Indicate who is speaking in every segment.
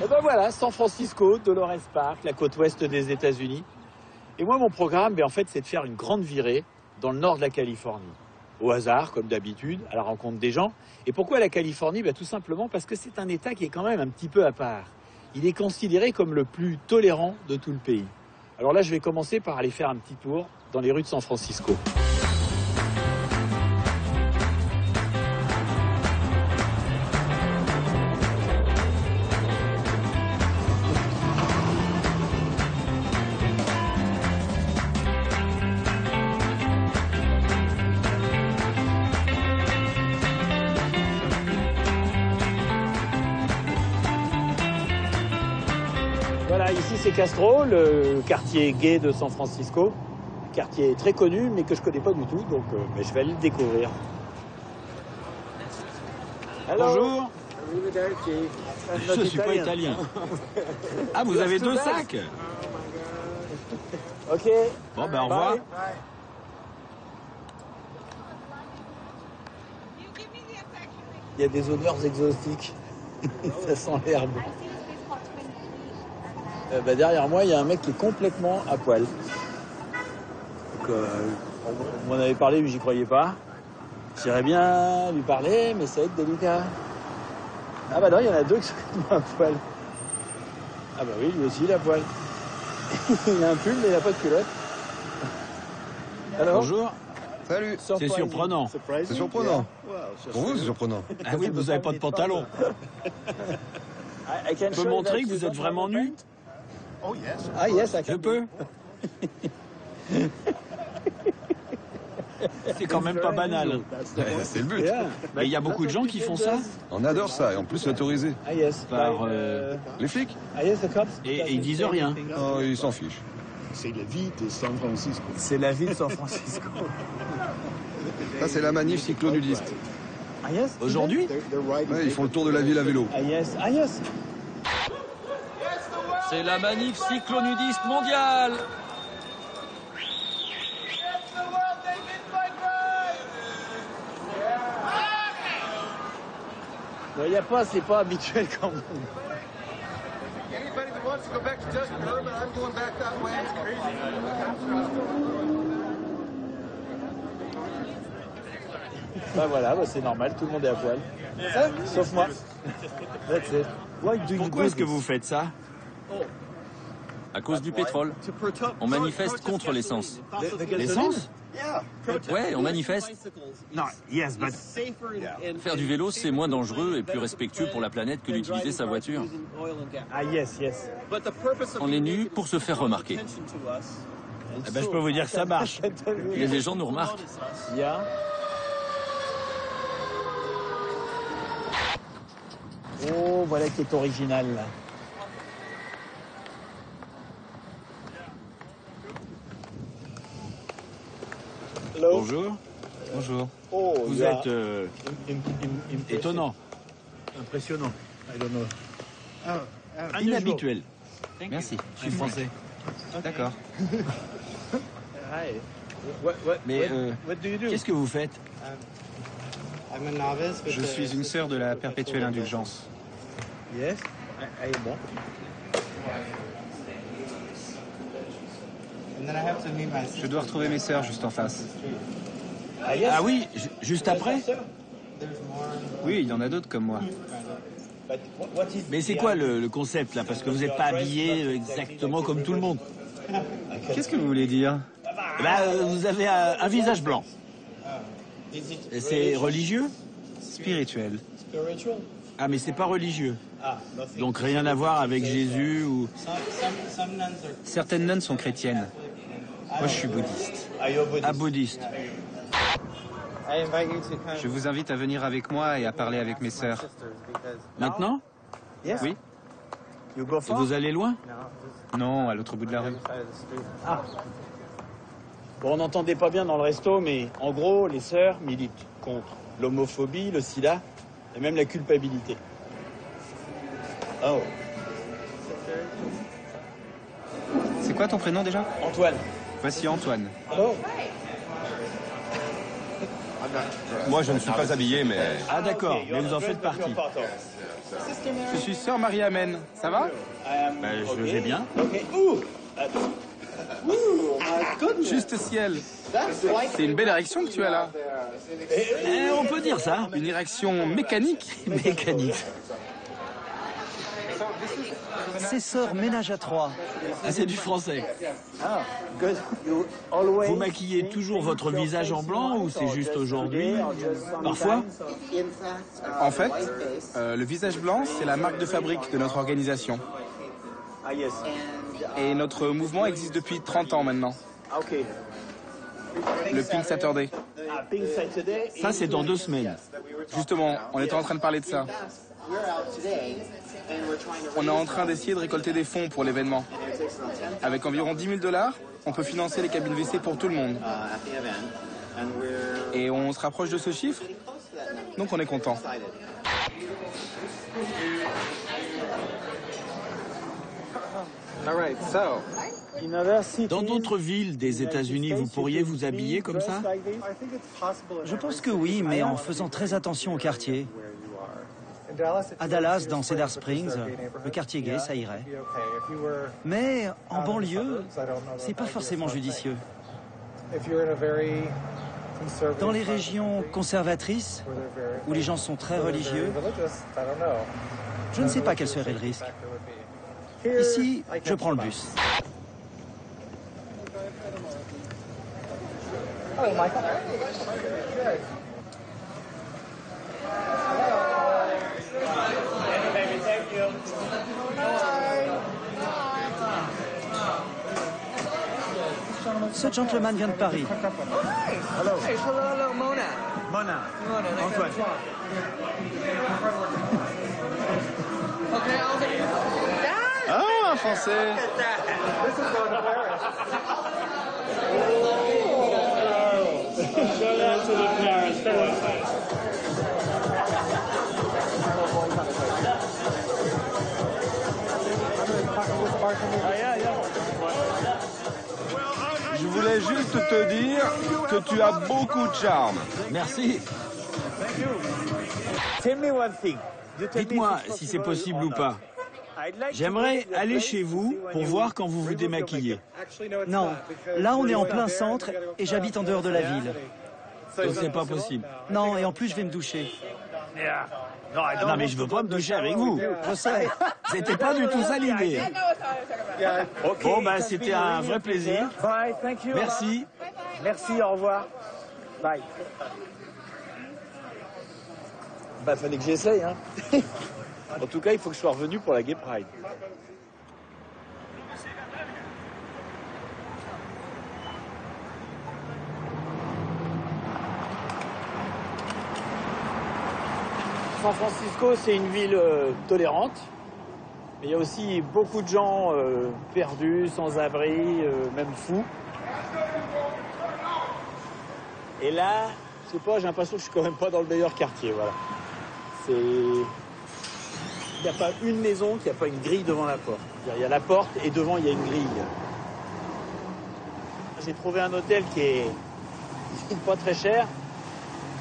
Speaker 1: Et ben voilà, San Francisco, Dolores Park, la côte ouest des États-Unis. Et moi, mon programme, en fait, c'est de faire une grande virée dans le nord de la Californie. Au hasard, comme d'habitude, à la rencontre des gens. Et pourquoi la Californie? Tout simplement parce que c'est un État qui est quand même un petit peu à part. Il est considéré comme le plus tolérant de tout le pays. Alors là, je vais commencer par aller faire un petit tour dans les rues de San Francisco. Voilà, ici c'est Castro, le quartier gay de San Francisco. Un quartier très connu, mais que je connais pas du tout, donc mais je vais aller le découvrir. Bonjour. Je ne suis pas italien. Ah, vous avez 2 sacs? Ok. Bon, ben au revoir. Il y a des odeurs exotiques. Ça sent l'herbe. Derrière moi, il y a un mec qui est complètement à poil. Donc, on m'en avait parlé, mais j'y croyais pas. J'irais bien lui parler, mais ça va être délicat. Ah bah non, il y en a 2 qui sont complètement à poil. Ah bah oui, lui aussi, il a poil. Il a un pull, mais il n'a pas de culotte. Alors, bonjour.
Speaker 2: Salut.
Speaker 1: C'est surprenant.
Speaker 2: C'est surprenant. Pour vous, c'est surprenant.
Speaker 1: Ah oui, vous n'avez pas de pantalon. Je peux montrer que vous êtes vraiment nu? Ah yes, je peux. C'est quand même pas banal.
Speaker 2: C'est le but.
Speaker 1: Mais il y a beaucoup de gens qui font ça.
Speaker 2: On adore ça, et en plus c'est autorisé.
Speaker 1: Par
Speaker 2: Les flics?
Speaker 1: Et ils disent rien.
Speaker 2: Oh, ils s'en fichent.
Speaker 3: C'est la vie de San Francisco.
Speaker 1: C'est la vie de San Francisco.
Speaker 2: Ça, c'est la manif cyclonudiste.
Speaker 1: Aujourd'hui?
Speaker 2: Ouais, ils font le tour de la ville à vélo.
Speaker 1: C'est la manif cyclonudiste mondiale. Il n'y a pas, c'est pas habituel quand même. Voilà, c'est normal, tout le monde est à poil. Sauf moi. Pourquoi est-ce que vous faites ça?
Speaker 4: À cause du pétrole. On manifeste contre l'essence.
Speaker 1: L'essence?
Speaker 4: Ouais, on manifeste.
Speaker 1: Non,
Speaker 4: Faire du vélo, c'est moins dangereux et plus respectueux pour la planète que d'utiliser sa voiture.
Speaker 1: Ah yes.
Speaker 4: On est nus pour se faire remarquer.
Speaker 1: Je peux vous dire que ça marche.
Speaker 4: Et les gens nous remarquent.
Speaker 1: Oh, voilà qui est original là. Bonjour.
Speaker 4: Bonjour.
Speaker 1: Oh,
Speaker 4: Vous êtes
Speaker 1: étonnant. Impressionnant. I don't know. Inhabituel.
Speaker 4: Merci.
Speaker 1: Je suis français.
Speaker 4: D'accord.
Speaker 1: Mais qu'est-ce que vous faites?
Speaker 5: Je suis une sœur de la perpétuelle indulgence.
Speaker 1: Yes. Bon.
Speaker 5: Je dois retrouver mes sœurs juste en face.
Speaker 1: Ah oui, juste après?
Speaker 5: Oui, il y en a d'autres comme moi.
Speaker 1: Mais c'est quoi le concept là? Parce que vous n'êtes pas habillé exactement comme tout le monde.
Speaker 5: Qu'est-ce que vous voulez dire?
Speaker 1: Vous avez un visage blanc. Et c'est religieux?
Speaker 5: Spirituel.
Speaker 1: Ah, mais c'est pas religieux. Donc rien à voir avec Jésus ou...
Speaker 5: Certaines nonnes sont chrétiennes. Moi, je suis bouddhiste.
Speaker 1: Ah, bouddhiste.
Speaker 5: Je vous invite à venir avec moi et à parler avec mes sœurs.
Speaker 1: Maintenant?
Speaker 5: Oui?
Speaker 1: Et vous allez loin?
Speaker 5: Non, à l'autre bout de la rue.
Speaker 1: Ah. Bon, on n'entendait pas bien dans le resto, mais en gros, les sœurs militent contre l'homophobie, le sida et même la culpabilité. Oh.
Speaker 5: C'est quoi ton prénom déjà?
Speaker 1: Antoine.
Speaker 5: Voici Antoine.
Speaker 1: Oh.
Speaker 2: Moi, je ne suis pas habillé, mais...
Speaker 1: Ah d'accord, mais vous en faites partie.
Speaker 5: Je suis sœur Marie-Amen. Ça va?
Speaker 4: Je vais bien.
Speaker 5: Juste ciel. C'est une belle érection que tu as là.
Speaker 4: On peut dire ça.
Speaker 5: Une érection mécanique.
Speaker 4: Mécanique.
Speaker 6: C'est sœur ménage à trois.
Speaker 4: Ah, c'est du français.
Speaker 1: Vous
Speaker 4: Vous maquillez toujours votre visage en blanc ou c'est juste aujourd'hui? Parfois?
Speaker 5: En fait, le visage blanc, c'est la marque de fabrique de notre organisation.
Speaker 1: Ah yes.
Speaker 5: Et notre mouvement existe depuis 30 ans maintenant.
Speaker 1: Ah, ok.
Speaker 5: Le Pink Saturday.
Speaker 1: Ah, Pink Saturday.
Speaker 4: Ça, c'est dans 2 semaines.
Speaker 5: Justement, on était en train de parler de ça. On est en train d'essayer de récolter des fonds pour l'événement. Avec environ 10 000 $, on peut financer les cabines WC pour tout le monde. Et on se rapproche de ce chiffre, donc on est content.
Speaker 4: Dans d'autres villes des États-Unis, vous pourriez vous habiller comme ça?
Speaker 6: Je pense que oui, mais en faisant très attention au quartier. À Dallas, dans Cedar Springs, le quartier gay, ça irait. Mais en banlieue, c'est pas forcément judicieux. Dans les régions conservatrices, où les gens sont très religieux, je ne sais pas quel serait le risque. Ici, je prends le bus. Ce gentleman vient de Paris.
Speaker 1: Hello, Mona. Mona. Antoine.
Speaker 5: Ah, un Français! Je voulais juste te dire que tu as beaucoup de charme.
Speaker 4: Merci.
Speaker 1: Tell me one thing.
Speaker 4: Dites-moi si c'est possible ou pas. J'aimerais aller chez vous pour voir quand vous vous démaquillez.
Speaker 6: Non, là on est en plein centre et j'habite en dehors de la ville.
Speaker 4: Donc c'est pas possible.
Speaker 6: Non, et en plus je vais me doucher.
Speaker 4: Non mais je veux pas me doucher avec vous.
Speaker 6: Je sais.
Speaker 4: C'était pas du tout ça l'idée. Bon bah c'était un vrai plaisir.
Speaker 1: Bye, thank you.
Speaker 4: Merci.
Speaker 1: Merci, au revoir. Bye. Bah, fallait que j'essaye, hein. En tout cas, il faut que je sois revenu pour la Gay Pride. San Francisco, c'est une ville tolérante. Mais il y a aussi beaucoup de gens perdus, sans abri, même fous. Et là, je sais pas, j'ai l'impression que je suis quand même pas dans le meilleur quartier, voilà. Il n'y a pas une maison qui n'a pas une grille devant la porte. Il y a la porte et devant, il y a une grille. J'ai trouvé un hôtel qui est pas très cher,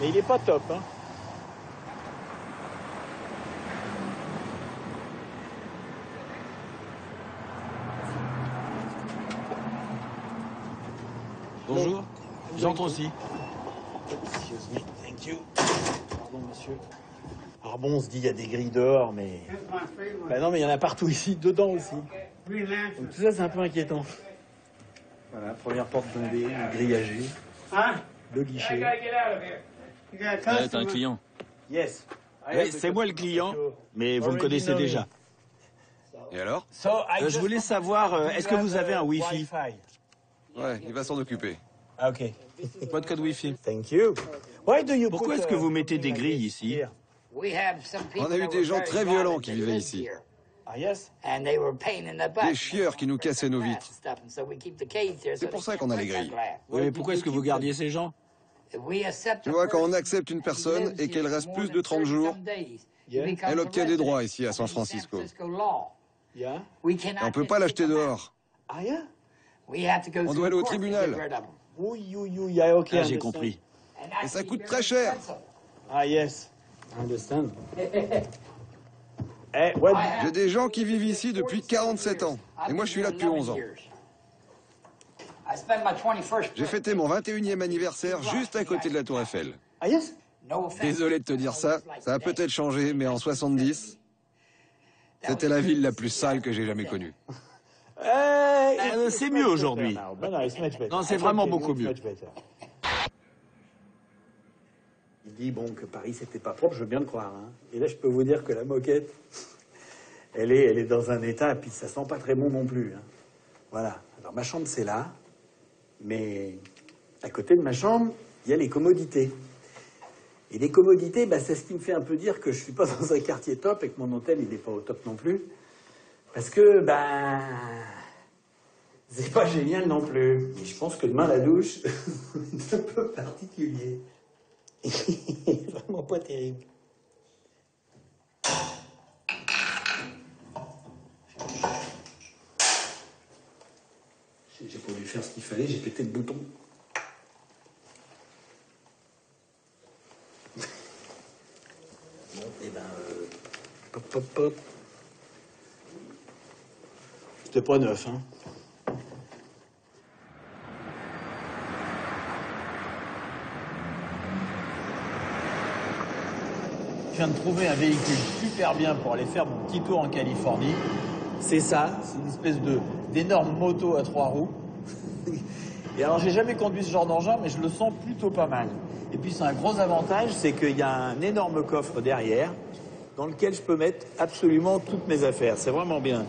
Speaker 1: mais il n'est pas top, hein.
Speaker 4: Bonjour. J'entre aussi.
Speaker 1: Excuse me, thank you. Pardon, monsieur. Alors bon, on se dit, il y a des grilles dehors, mais... Ben non, mais il y en a partout ici, dedans aussi. Donc tout ça, c'est un peu inquiétant. Voilà, première porte blindée, une grillagée, le guichet.
Speaker 4: T'as un client.
Speaker 1: Yes.
Speaker 4: Oui, c'est moi le client, mais vous me connaissez déjà.
Speaker 2: Et alors?
Speaker 4: Je voulais savoir, est-ce que vous avez un Wi-Fi?
Speaker 2: Ouais, il va s'en occuper.
Speaker 1: Ah, ok.
Speaker 5: Pas de code Wi-Fi.
Speaker 1: Thank you. Why do you
Speaker 4: Pourquoi
Speaker 1: put,
Speaker 4: est-ce que vous mettez des grilles ici?
Speaker 2: On a eu des gens très violents qui vivaient ici.
Speaker 1: Ah, yes.
Speaker 2: Des chieurs qui nous cassaient nos vitres. C'est pour ça qu'on a les grilles.
Speaker 4: Oui, mais pourquoi est-ce que vous gardiez ces gens?
Speaker 2: Tu vois, quand on accepte une personne et qu'elle reste plus de 30 jours, elle obtient des droits ici à San Francisco.
Speaker 1: Yeah.
Speaker 2: Et on ne peut pas l'acheter dehors.
Speaker 1: Ah, yeah.
Speaker 2: On doit aller au tribunal.
Speaker 1: Oui, oui, oui, yeah, ok.
Speaker 4: Ah, j'ai
Speaker 1: understand.
Speaker 4: compris.
Speaker 2: Et ça coûte très cher.
Speaker 1: Ah, yes. I understand.
Speaker 2: J'ai des gens qui vivent ici depuis 47 ans. Et moi, je suis là depuis 11 ans. J'ai fêté mon 21e anniversaire juste à côté de la Tour Eiffel. Désolé de te dire ça, ça a peut-être changé, mais en 70, c'était la ville la plus sale que j'ai jamais connue.
Speaker 4: C'est mieux aujourd'hui. Non, c'est vraiment beaucoup mieux.
Speaker 7: Il dit bon que Paris c'était pas propre, je veux bien le croire. Hein. Et là je peux vous dire que la moquette, elle est dans un état, et puis ça sent pas très bon non plus. Hein. Voilà. Alors ma chambre c'est là, mais à côté de ma chambre, il y a les commodités. Et les commodités, bah, c'est ce qui me fait un peu dire que je suis pas dans un quartier top et que mon hôtel il est pas au top non plus. Parce que, ben, c'est pas génial non plus. Et je pense que demain la douche, c'est un peu particulier. Vraiment pas terrible. J'ai pas dû faire ce qu'il fallait, j'ai pété le bouton. Bon, et ben, pop, pop, pop. C'était pas neuf, hein.
Speaker 1: Je viens de trouver un véhicule super bien pour aller faire mon petit tour en Californie. C'est ça, c'est une espèce d'énorme moto à 3 roues. Et alors, j'ai jamais conduit ce genre d'engin, mais je le sens plutôt pas mal. Et puis, c'est un gros avantage, c'est qu'il y a un énorme coffre derrière dans lequel je peux mettre absolument toutes mes affaires. C'est vraiment bien.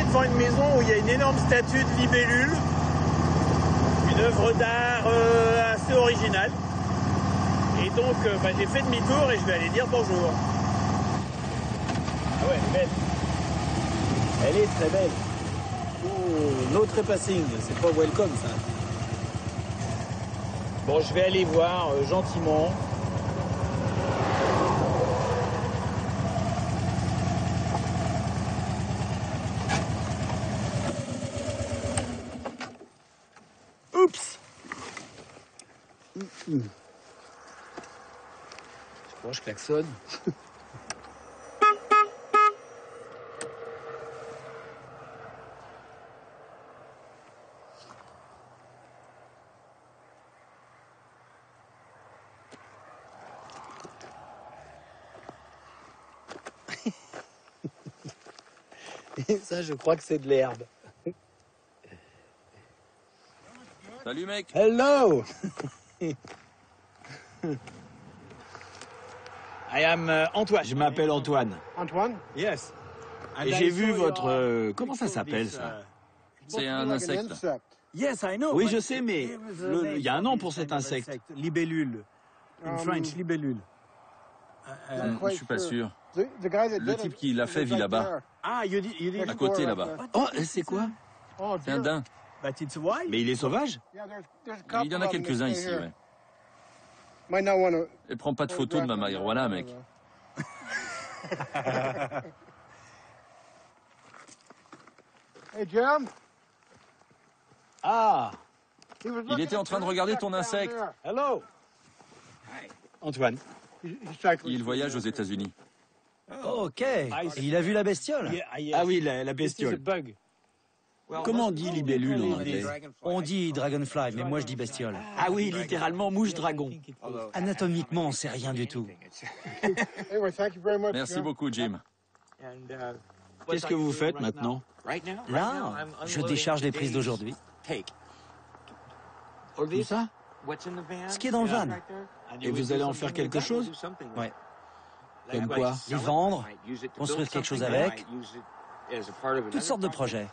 Speaker 1: Devant une maison où il y a une énorme statue de libellule, une œuvre d'art assez originale. Et donc j'ai fait demi-tour et je vais aller dire bonjour. Ah ouais, elle est belle. Elle est très belle. Oh, no trespassing, c'est pas welcome ça. Bon, je vais aller voir gentiment. Oups. Je klaxonne. Et ça, je crois que c'est de l'herbe.
Speaker 5: Salut mec.
Speaker 1: Hello. I am Antoine.
Speaker 4: Je m'appelle Antoine.
Speaker 8: Antoine?
Speaker 1: Yes.
Speaker 4: Et j'ai vu votre... comment ça s'appelle, ça?
Speaker 5: C'est un insecte.
Speaker 1: Yes, I know.
Speaker 4: Oui, je sais, mais il y a un nom pour cet insecte.
Speaker 1: Libellule. In French, libellule.
Speaker 5: Je suis pas sûr. Le type qui l'a fait vit là-bas.
Speaker 1: Ah, you did.
Speaker 5: À côté là-bas.
Speaker 4: Oh, c'est quoi?
Speaker 5: C'est un daim.
Speaker 1: But it's wild.
Speaker 4: Mais il est sauvage?
Speaker 5: Il y en a quelques-uns ici, ouais. Et prends pas de photos de ma marijuana, mec.
Speaker 8: Hey, Jim.
Speaker 1: Ah.
Speaker 5: Il était en train de regarder ton insecte.
Speaker 1: Hello.
Speaker 4: Antoine.
Speaker 5: Il voyage aux États-Unis.
Speaker 6: Ok. Et il a vu la bestiole?
Speaker 4: Ah oui, la bestiole. Comment on dit libellule en anglais?
Speaker 6: On dit dragonfly, mais moi je dis bestiole.
Speaker 4: Ah oui, littéralement mouche-dragon.
Speaker 6: Anatomiquement, on sait rien du tout.
Speaker 5: Merci beaucoup, Jim.
Speaker 4: Qu'est-ce que vous faites maintenant?
Speaker 6: Là, je décharge les prises d'aujourd'hui.
Speaker 4: Tout ça?
Speaker 6: Ce qui est dans le van.
Speaker 4: Et vous allez en faire quelque chose?
Speaker 6: Ouais.
Speaker 4: Comme quoi?
Speaker 6: Les vendre, construire quelque chose avec. Toutes sortes de projets.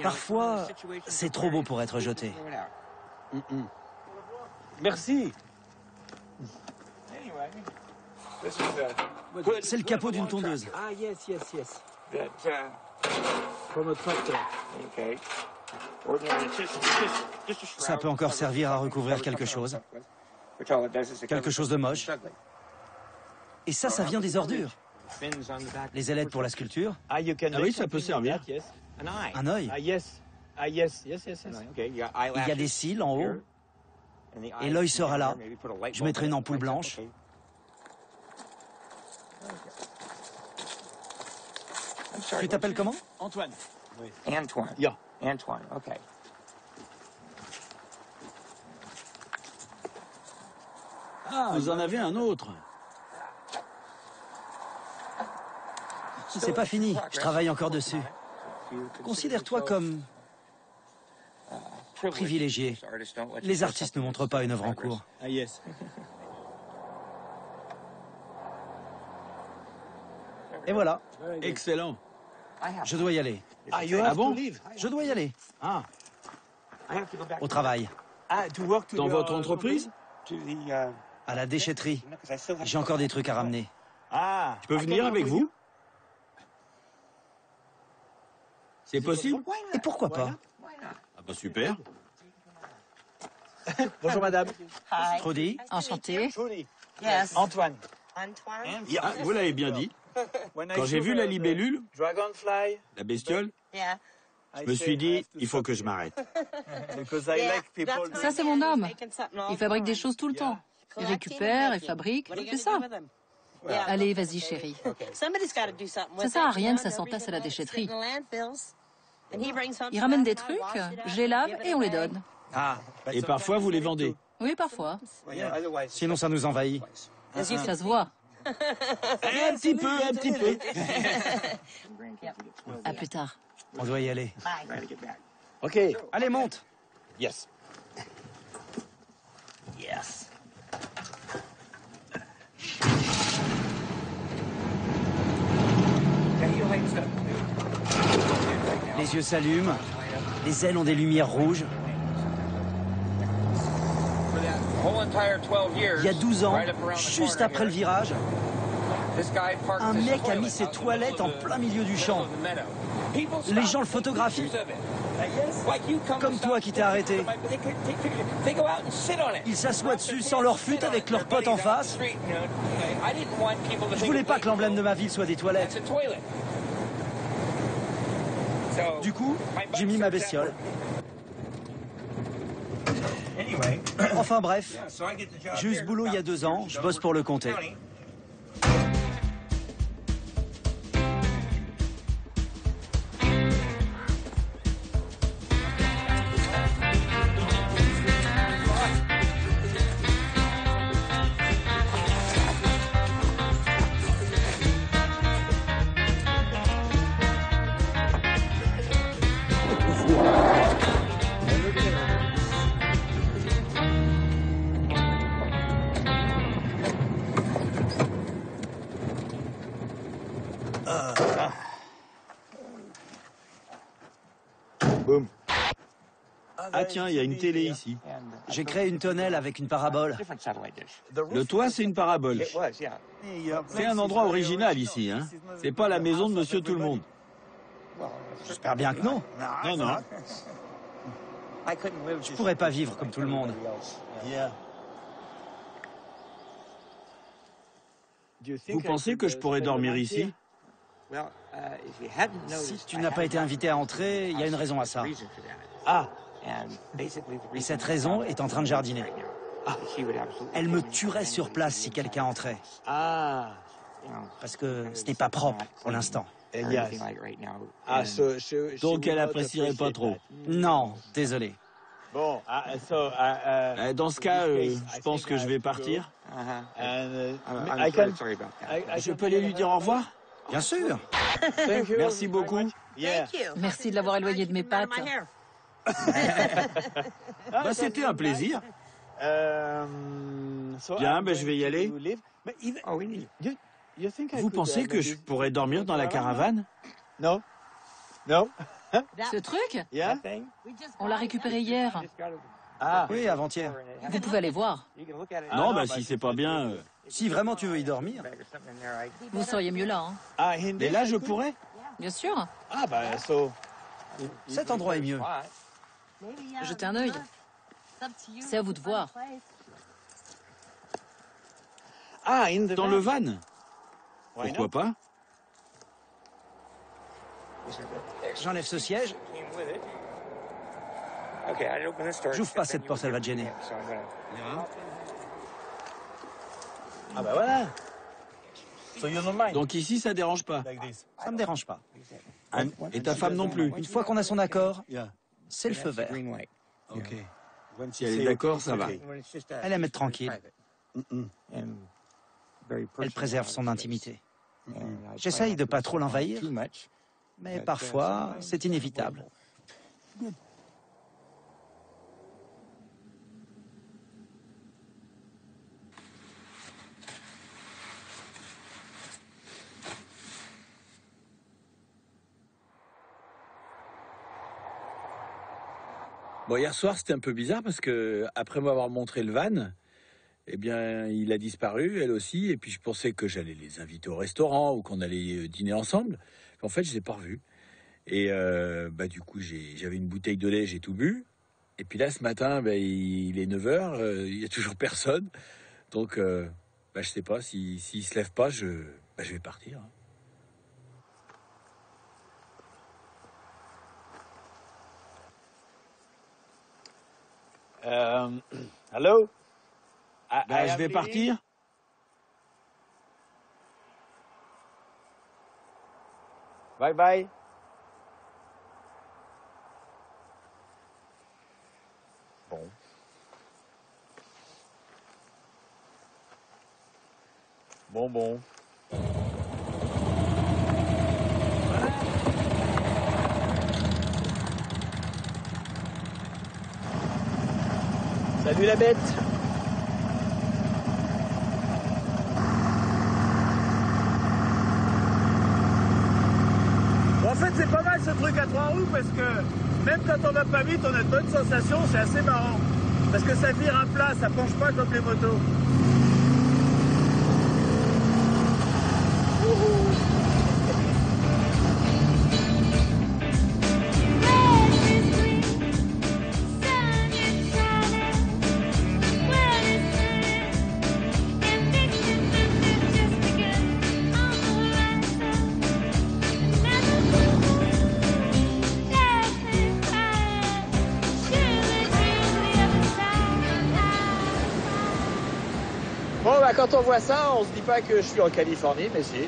Speaker 6: Parfois, c'est trop beau pour être jeté.
Speaker 1: Merci.
Speaker 6: C'est le capot d'une tondeuse.
Speaker 1: Ah, yes. From a tractor.
Speaker 6: Ça peut encore servir à recouvrir quelque chose. Quelque chose de moche. Et ça vient des ordures. Les ailettes pour la sculpture.
Speaker 4: Ah oui, ça peut servir.
Speaker 6: Un œil. Il y a des cils en haut. Et l'œil sera là. Je mettrai une ampoule blanche. Tu t'appelles comment?
Speaker 1: Antoine.
Speaker 9: Antoine.
Speaker 1: Yeah.
Speaker 9: Antoine, OK.
Speaker 4: Ah, vous en avez un autre.
Speaker 6: C'est pas fini. Je travaille encore dessus. Considère-toi comme privilégié. Les artistes ne montrent pas une œuvre en cours.
Speaker 4: Ah yes.
Speaker 6: Et voilà.
Speaker 4: Excellent.
Speaker 6: Je dois y aller.
Speaker 4: Ah bon?
Speaker 6: Je dois y aller.
Speaker 4: Ah,
Speaker 6: Au travail.
Speaker 4: dans votre entreprise?
Speaker 6: À la déchetterie. J'ai encore des trucs à ramener.
Speaker 1: Ah,
Speaker 4: Je peux venir avec vous? C'est possible?
Speaker 6: Et pourquoi pas?
Speaker 4: Ah bah super.
Speaker 1: bonjour madame.
Speaker 6: Trudy?
Speaker 10: Enchanté.
Speaker 1: Antoine.
Speaker 4: Ah, vous l'avez bien dit. Quand j'ai vu la libellule,
Speaker 1: Dragonfly.
Speaker 4: la bestiole, je me suis dit, il faut que je m'arrête.
Speaker 10: Ça, c'est mon homme. Il fabrique des choses tout le temps. Il récupère, il fabrique. C'est ça. Allez, vas-y, chérie. Ça sert à rien que ça s'entasse à la déchetterie. Il ramène des trucs, je les lave et on les donne.
Speaker 4: Et parfois, vous les vendez.
Speaker 10: Oui, parfois.
Speaker 6: Sinon, ça nous envahit.
Speaker 10: Ça se voit.
Speaker 4: Un petit peu, un petit peu.
Speaker 10: À plus tard.
Speaker 6: On doit y aller.
Speaker 1: OK.
Speaker 6: Allez, monte.
Speaker 1: Yes.
Speaker 6: Les yeux s'allument. Les ailes ont des lumières rouges. Il y a 12 ans, juste après le virage, un mec a mis ses toilettes en plein milieu du champ. Les gens le photographient. Comme toi qui t'es arrêté. Ils s'assoient dessus sans leur fut avec leurs potes en face. Je voulais pas que l'emblème de ma ville soit des toilettes. Du coup, j'ai mis ma bestiole. Enfin bref, j'ai eu ce boulot il y a 2 ans, je bosse pour le comté.
Speaker 1: Boum.
Speaker 4: Ah tiens, il y a une télé ici.
Speaker 6: J'ai créé une tonnelle avec une parabole.
Speaker 4: Le toit, c'est une parabole. C'est un endroit original ici, hein. C'est pas la maison de Monsieur Tout-le-Monde.
Speaker 6: J'espère bien que non.
Speaker 4: Non, non.
Speaker 6: Je pourrais pas vivre comme tout le monde.
Speaker 4: Vous pensez que je pourrais dormir ici?
Speaker 6: Si tu n'as pas été invité à entrer, il y a une raison à ça.
Speaker 1: Ah,
Speaker 6: Et cette raison est en train de jardiner. Elle me tuerait sur place si quelqu'un entrait.
Speaker 1: ah.
Speaker 6: Parce que ce n'est pas propre pour l'instant.
Speaker 1: Yes. Ah,
Speaker 4: Donc elle apprécierait pas trop.
Speaker 6: Non, désolé.
Speaker 1: Bon,
Speaker 4: Dans ce cas, je pense que je vais partir. Je peux aller lui dire au revoir?
Speaker 6: Bien sûr.
Speaker 4: Merci beaucoup.
Speaker 10: Merci de l'avoir éloigné de mes pattes.
Speaker 4: Bah, c'était un plaisir. Bien, ben, je vais y aller. Vous pensez que je pourrais dormir dans la caravane?
Speaker 1: Non. Non.
Speaker 10: Ce truc,
Speaker 1: Yeah.
Speaker 10: on l'a récupéré hier.
Speaker 1: Ah.
Speaker 6: Oui, avant-hier.
Speaker 10: Vous pouvez aller voir.
Speaker 4: Non, bah si c'est pas bien.
Speaker 6: Si vraiment tu veux y dormir.
Speaker 10: Vous seriez mieux là, hein.
Speaker 1: Ah,
Speaker 4: Mais là, je pourrais.
Speaker 10: Bien sûr.
Speaker 1: Ah, bah,
Speaker 6: Cet endroit est mieux.
Speaker 10: Jetez un œil. C'est à vous de voir.
Speaker 4: Ah, dans le van? Pourquoi pas?
Speaker 6: J'enlève ce siège. J'ouvre pas cette porte, elle va te gêner.
Speaker 1: Ah bah voilà.
Speaker 4: Donc ici, ça dérange pas.
Speaker 6: Ça me dérange pas.
Speaker 4: Et ta femme non plus?
Speaker 6: Une fois qu'on a son accord, c'est le feu vert.
Speaker 4: Ok. Si elle est d'accord, ça va.
Speaker 6: Elle aime être tranquille. Elle préserve son intimité. J'essaye de pas trop l'envahir, mais parfois, c'est inévitable.
Speaker 4: Bon, hier soir, c'était un peu bizarre parce que, après m'avoir montré le van, eh bien, il a disparu, elle aussi, et puis je pensais que j'allais les inviter au restaurant ou qu'on allait dîner ensemble. En fait, je les ai pas revus. Et du coup, j'avais une bouteille de lait, j'ai tout bu. Et puis là, ce matin, il est 9h, il y a toujours personne. Donc, je sais pas, s'il se lève pas, je vais partir.
Speaker 1: Hello?
Speaker 4: Je vais partir.
Speaker 1: Bye bye. Bon. Salut la bête. En fait, c'est pas mal ce truc à 3 roues parce que même quand on va pas vite, on a de bonnes sensations, c'est assez marrant. Parce que ça vire à plat, ça penche pas comme les motos. Quand on voit ça, on se dit pas que je suis en Californie, mais si,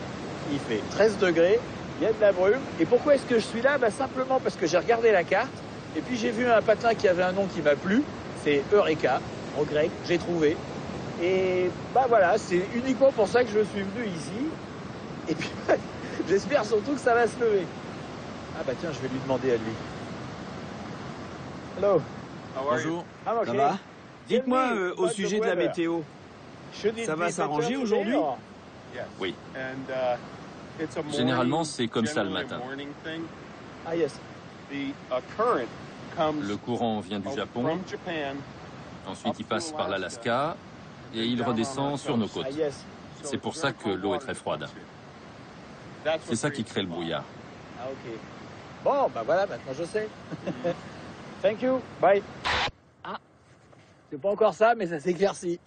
Speaker 1: il fait 13 degrés, il y a de la brume. Et pourquoi est-ce que je suis là? Simplement parce que j'ai regardé la carte, et puis j'ai vu un patin qui avait un nom qui m'a plu, c'est Eureka, en grec, j'ai trouvé. Et voilà, c'est uniquement pour ça que je suis venu ici. Et puis j'espère surtout que ça va se lever. Ah tiens, je vais lui demander à lui. Hello.
Speaker 4: Bonjour. Ça va? Dites-moi au sujet de la météo. Ça va s'arranger aujourd'hui?
Speaker 11: Oui. Généralement, c'est comme ça le matin. Le courant vient du Japon, ensuite il passe par l'Alaska et il redescend sur nos côtes. C'est pour ça que l'eau est très froide. C'est ça qui crée le brouillard.
Speaker 1: Ah ok. Bon, voilà, maintenant je sais. Thank you, bye. Ah, c'est pas encore ça, mais ça s'éclaircit.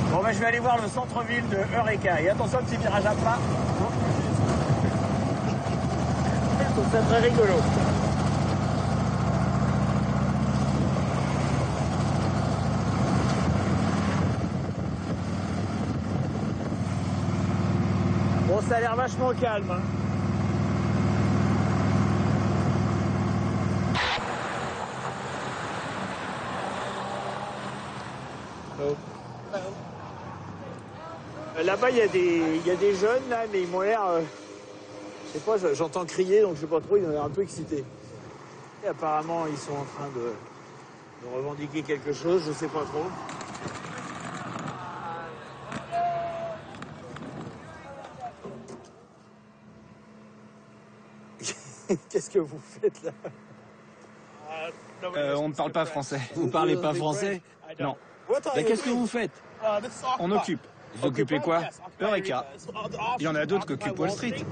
Speaker 1: Bon, je vais aller voir le centre-ville de Eureka. Et attention, petit virage à plat. Je trouve ça très rigolo. Bon, ça a l'air vachement calme. Hein. Là-bas, il y a des jeunes, là, mais ils m'ont l'air... je sais pas, j'entends crier, donc je sais pas trop, ils ont l'air un peu excités. Et apparemment, ils sont en train de revendiquer quelque chose, je sais pas trop. Qu'est-ce que vous faites, là?
Speaker 5: On ne parle pas français.
Speaker 4: Vous parlez pas français?
Speaker 5: Non.
Speaker 4: Qu'est-ce que vous faites?
Speaker 5: On occupe.
Speaker 4: Vous occupez quoi?
Speaker 5: Eureka. Il y en a d'autres qui occupent Wall Street.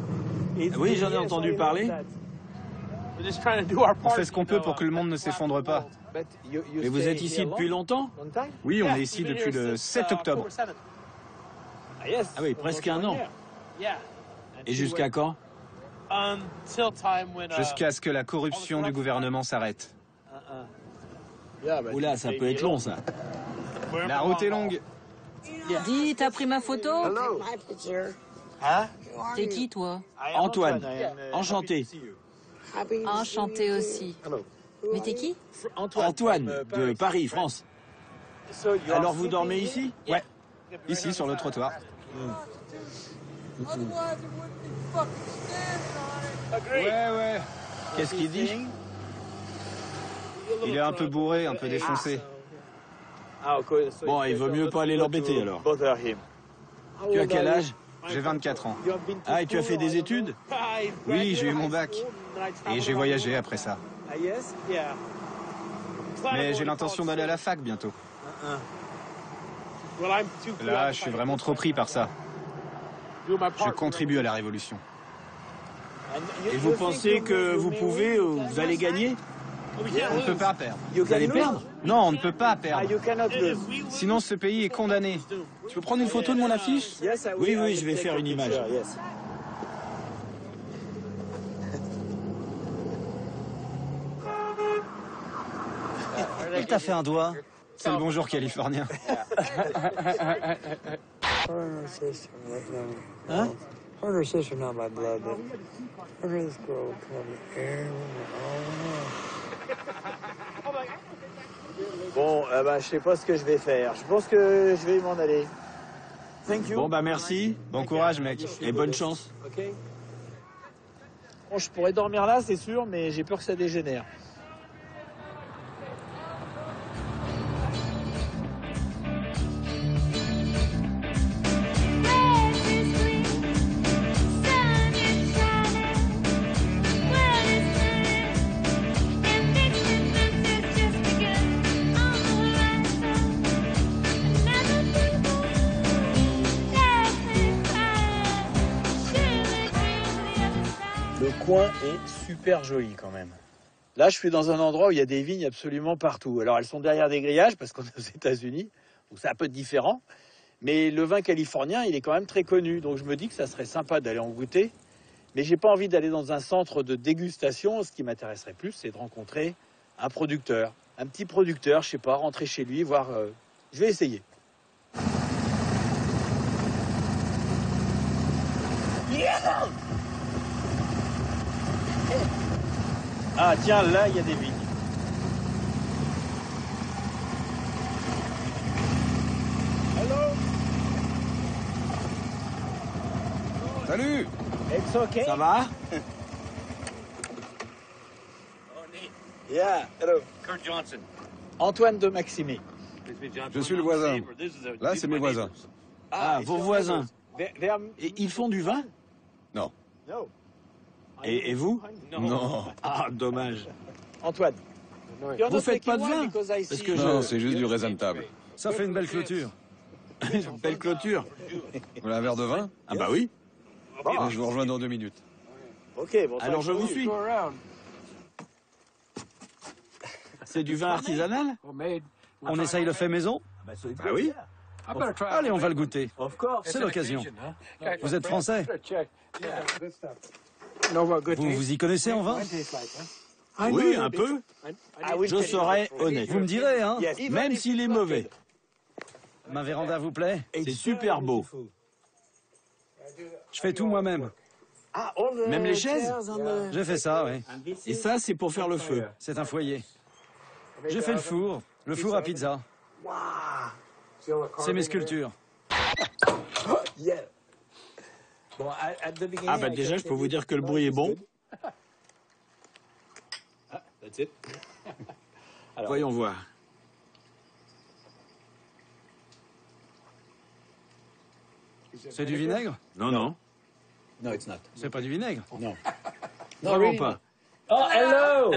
Speaker 4: Oui, j'en ai entendu parler.
Speaker 5: On fait ce qu'on peut pour que le monde ne s'effondre pas.
Speaker 4: Mais vous êtes ici depuis longtemps?
Speaker 5: Oui, on est ici depuis le 7 octobre.
Speaker 4: Ah oui, presque un an. Et jusqu'à quand?
Speaker 5: Jusqu'à ce que la corruption du gouvernement s'arrête.
Speaker 4: Oula, ça peut être long, ça.
Speaker 5: La route est longue.
Speaker 10: Dis, t'as pris ma photo?
Speaker 1: Hein?
Speaker 10: T'es qui, toi?
Speaker 4: Antoine, enchanté.
Speaker 10: Enchanté aussi. Mais t'es qui?
Speaker 4: Antoine, de Paris, France. Alors vous dormez ici?
Speaker 5: Ouais, ici sur le trottoir. Ouais.
Speaker 4: Qu'est-ce qu'il dit?
Speaker 5: Il est un peu bourré, un peu défoncé.
Speaker 4: Bon, il vaut mieux pas aller l'embêter alors. Tu as quel âge?
Speaker 5: J'ai 24 ans.
Speaker 4: Ah, et tu as fait des études?
Speaker 5: Oui, j'ai eu mon bac. Et j'ai voyagé après ça. Mais j'ai l'intention d'aller à la fac bientôt. Là, je suis vraiment trop pris par ça. Je contribue à la révolution.
Speaker 4: Et vous pensez que vous pouvez ou vous allez gagner?
Speaker 5: On ne peut pas perdre.
Speaker 4: Vous allez perdre?
Speaker 5: Non, on ne peut pas perdre. Sinon, ce pays est condamné. Tu veux prendre une photo de mon affiche?
Speaker 4: Oui, je vais faire une image.
Speaker 6: Il t'a fait un doigt.
Speaker 5: C'est le bonjour californien.
Speaker 4: Hein?
Speaker 1: Bon, je sais pas ce que je vais faire. Je pense que je vais m'en aller. Thank you.
Speaker 4: Bon, bah merci.
Speaker 5: Bon courage, mec.
Speaker 4: Et bonne chance.
Speaker 1: Ok. Bon, je pourrais dormir là, c'est sûr, mais j'ai peur que ça dégénère. Le coin est super joli quand même. Là, je suis dans un endroit où il y a des vignes absolument partout. Alors, elles sont derrière des grillages parce qu'on est aux États-Unis, donc c'est un peu différent. Mais le vin californien, il est quand même très connu. Donc, je me dis que ça serait sympa d'aller en goûter. Mais j'ai pas envie d'aller dans un centre de dégustation. Ce qui m'intéresserait plus, c'est de rencontrer un producteur. Un petit producteur, je sais pas, rentrer chez lui, voir... Je vais essayer. Yeah! Ah tiens, là, il y a des vignes. Hello.
Speaker 2: Salut!
Speaker 1: It's okay.
Speaker 4: Ça va?
Speaker 1: Yeah, hello.
Speaker 12: Kurt Johnson.
Speaker 1: Antoine de Maximé.
Speaker 2: Je suis le voisin. Là, c'est mes voisins.
Speaker 4: Ah, vos voisins. Et ils font du vin?
Speaker 2: Non.
Speaker 4: Et vous?
Speaker 2: Non.
Speaker 4: Ah, dommage.
Speaker 1: Antoine.
Speaker 4: Vous faites pas de vin? Parce que
Speaker 2: Non, c'est juste du raisin de table.
Speaker 6: Ça fait une belle clôture.
Speaker 4: Une belle clôture.
Speaker 2: Vous voulez un verre de vin?
Speaker 4: Ah bah oui.
Speaker 2: Je vous rejoins dans 2 minutes.
Speaker 1: Ok, bon.
Speaker 4: Alors je vous suis. C'est du vin artisanal?
Speaker 6: On essaye le fait maison?
Speaker 4: Bah oui.
Speaker 6: Allez, on va le goûter. C'est l'occasion. Vous êtes français? Vous y connaissez en vin?
Speaker 4: Oui, un peu. Je serai honnête.
Speaker 6: Vous me direz, hein?
Speaker 4: Même s'il est mauvais.
Speaker 6: Ma véranda vous plaît?
Speaker 4: C'est super beau.
Speaker 6: Je fais tout moi-même.
Speaker 4: Même les chaises?
Speaker 6: J'ai fait ça, oui.
Speaker 4: Et ça, c'est pour faire le feu.
Speaker 6: C'est un foyer. J'ai fait le four à pizza. C'est mes sculptures.
Speaker 4: Ah bah déjà, je peux vous dire que le bruit est bon. Voyons voir.
Speaker 6: C'est du vinaigre?
Speaker 4: Non, non.
Speaker 6: C'est pas du vinaigre?
Speaker 4: Non. Vraiment pas.
Speaker 1: Oh, hello!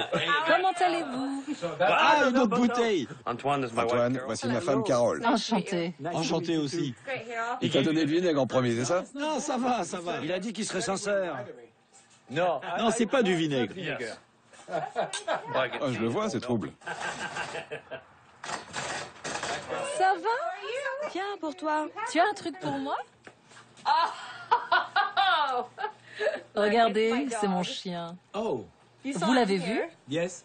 Speaker 10: Comment allez-vous?
Speaker 4: Ah, une autre bouteille.
Speaker 11: Antoine,
Speaker 2: Voici ma femme Carole.
Speaker 10: Enchanté.
Speaker 4: Enchanté aussi.
Speaker 2: Il t'a donné le vinaigre en premier, c'est ça?
Speaker 4: Non, ça va, ça va.
Speaker 6: Il a dit qu'il serait sincère.
Speaker 4: Non, c'est pas du vinaigre.
Speaker 2: Ah, je le vois, c'est trouble.
Speaker 10: Ça va?
Speaker 12: Tiens, pour toi.
Speaker 10: Tu as un truc pour moi? Regardez, c'est mon chien.
Speaker 4: Oh.
Speaker 10: Vous l'avez vu?
Speaker 4: Yes.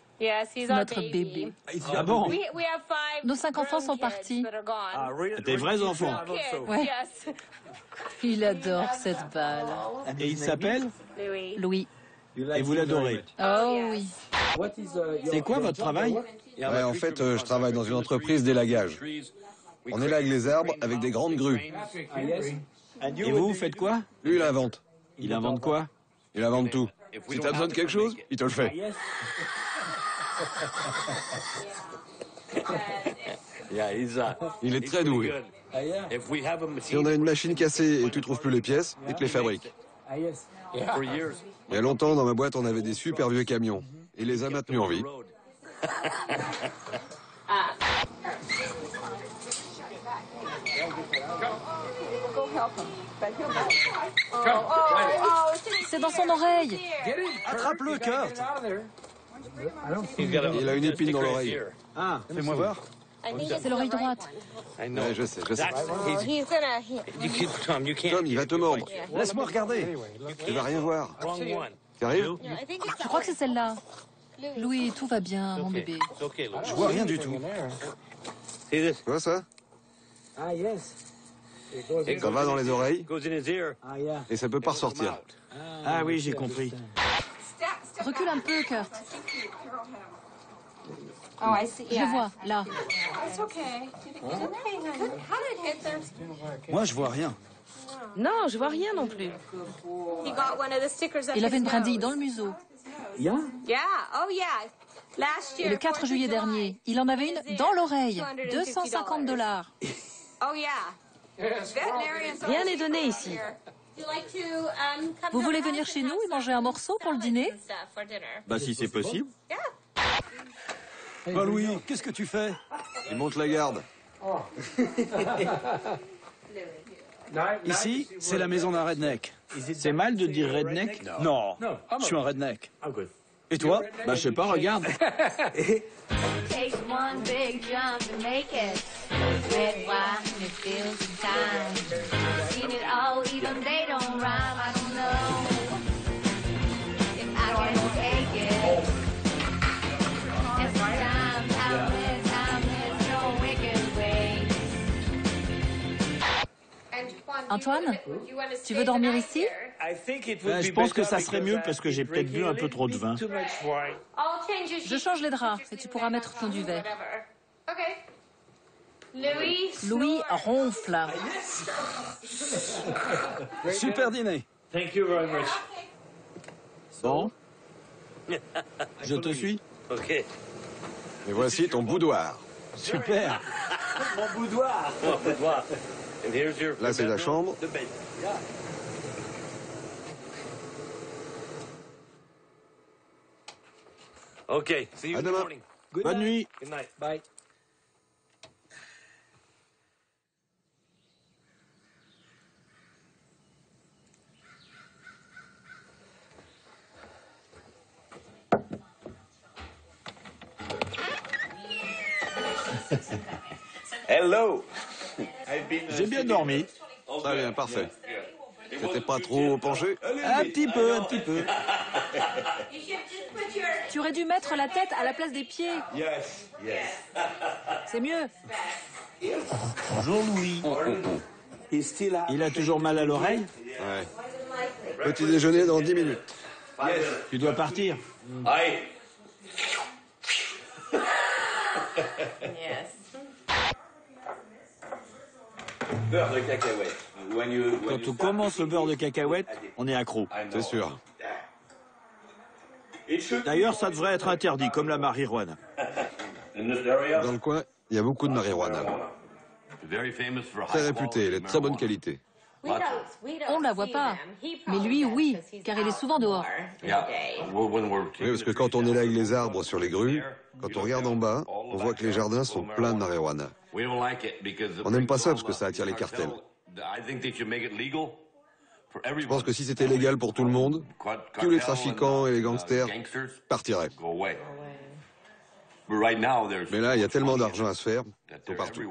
Speaker 10: C'est notre bébé.
Speaker 4: Ah bon?
Speaker 10: Nos 5 enfants sont partis.
Speaker 1: Des vrais enfants.
Speaker 10: Ouais. Il adore cette balle.
Speaker 1: Et il s'appelle?
Speaker 10: Louis.
Speaker 1: Et vous l'adorez?
Speaker 10: Oh oui.
Speaker 1: C'est quoi votre travail?
Speaker 2: Ouais, en fait, je travaille dans une entreprise d'élagage. On élague les arbres avec des grandes grues.
Speaker 1: Et vous faites quoi?
Speaker 2: Lui, il invente.
Speaker 1: Il invente quoi?
Speaker 2: Il invente tout. Si t'as besoin de quelque chose, il te le fait. Il est très doué. Si on a une machine cassée et tu trouves plus les pièces, il te les fabrique. Il y a longtemps, dans ma boîte, on avait des super vieux camions. Il les a maintenus en vie.
Speaker 10: C'est dans son oreille.
Speaker 6: Attrape-le, Kurt.
Speaker 2: Il a une épine dans l'oreille.
Speaker 6: Ah, fais-moi voir.
Speaker 10: C'est l'oreille droite.
Speaker 2: Ouais, je sais, je sais.
Speaker 12: Tom,
Speaker 2: Tom, il va te mordre.
Speaker 6: Laisse-moi regarder.
Speaker 2: Tu vas rien voir. Sérieux?
Speaker 10: Je crois que c'est celle-là. Louis, tout va bien, mon bébé.
Speaker 6: Je vois rien du tout.
Speaker 2: Tu vois ça? Ça va dans les oreilles et ça peut pas ressortir.
Speaker 1: Ah oui, j'ai compris.
Speaker 10: Recule un peu, Kurt. Je vois, là.
Speaker 6: Moi, je vois rien.
Speaker 12: Non, je vois rien non plus.
Speaker 10: Il avait une brindille dans le museau. Et le 4 juillet dernier, il en avait une dans l'oreille. $250.
Speaker 12: Rien n'est donné ici.
Speaker 10: Vous voulez venir chez nous et manger un morceau pour le dîner?
Speaker 1: Bah si c'est possible.
Speaker 6: Oh, Louis, qu'est-ce que tu fais?
Speaker 2: Il monte la garde.
Speaker 6: Ici, c'est la maison d'un redneck.
Speaker 1: C'est mal de dire redneck?
Speaker 6: Non, je suis un redneck. Et toi?
Speaker 1: Bah je sais pas, regarde.
Speaker 13: Take one big jump and make it. Red wine, it feels in time. Seen it all, even they don't rhyme. I don't know if I can take it. It's time, there's no wicked way.
Speaker 10: Antoine, tu veux dormir ici?
Speaker 1: Je pense que ça serait mieux parce que j'ai peut-être bu un peu trop de vin.
Speaker 10: Je change les draps et tu pourras mettre ton duvet. Louis ronfle.
Speaker 6: Super dîner.
Speaker 1: Bon. Je te suis.
Speaker 2: Et voici ton boudoir.
Speaker 1: Super.
Speaker 4: Mon boudoir.
Speaker 2: Là, c'est la chambre.
Speaker 4: OK. See you
Speaker 2: À
Speaker 4: in the
Speaker 2: demain.
Speaker 4: morning.
Speaker 1: Bonne nuit.
Speaker 4: Good night. Bye. Hello.
Speaker 1: J'ai bien dormi.
Speaker 2: Très bien, parfait. T'étais pas trop penché?
Speaker 1: Un petit peu, un petit peu.
Speaker 10: Tu aurais dû mettre la tête à la place des pieds. C'est mieux.
Speaker 1: Bonjour Louis. Il a toujours mal à l'oreille?
Speaker 2: Ouais. Petit déjeuner dans 10 minutes.
Speaker 1: Tu dois partir.
Speaker 4: Beurre de cacahuète.
Speaker 1: Quand on commence le beurre de cacahuète, on est accro.
Speaker 2: C'est sûr.
Speaker 1: D'ailleurs, ça devrait être interdit, comme la marijuana.
Speaker 2: Dans le coin, il y a beaucoup de marijuana. Très réputé, elle est de très bonne qualité.
Speaker 10: On ne la voit pas. Mais lui, oui, car il est souvent dehors.
Speaker 2: Oui, parce que quand on élague les arbres sur les grues, quand on regarde en bas, on voit que les jardins sont pleins de marijuana. On n'aime pas ça parce que ça attire les cartels. Je pense que si c'était légal pour tout le monde, tous les trafiquants et les gangsters partiraient. Mais là, il y a tellement d'argent à se faire, ils sont partout.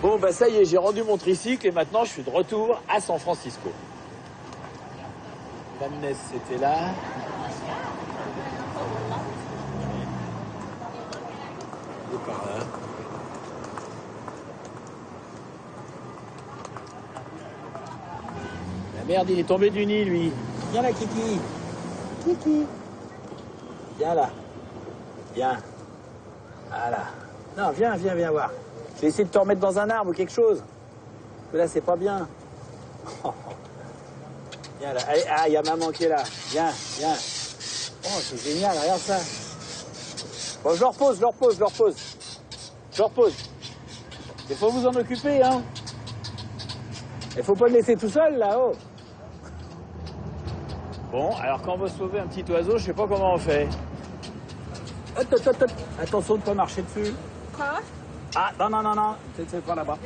Speaker 1: Bon, bah ça y est, j'ai rendu mon tricycle et maintenant je suis de retour à San Francisco. Van Ness, c'était là. Et par là. La merde, il est tombé du nid, lui. Viens là, Kiki. Kiki. Viens là. Viens. Voilà. Non, viens voir. Je vais essayer de te remettre dans un arbre ou quelque chose. Parce que là, c'est pas bien. Viens là. Allez, ah, il y a maman qui est là. Viens. Oh, c'est génial, regarde ça. Bon, je le repose. Il faut vous en occuper, hein. Il faut pas le laisser tout seul, là-haut. Bon, alors quand on veut sauver un petit oiseau, je sais pas comment on fait. Attention de pas marcher dessus.
Speaker 14: Quoi?
Speaker 1: Ah, non, c'est pas là-bas.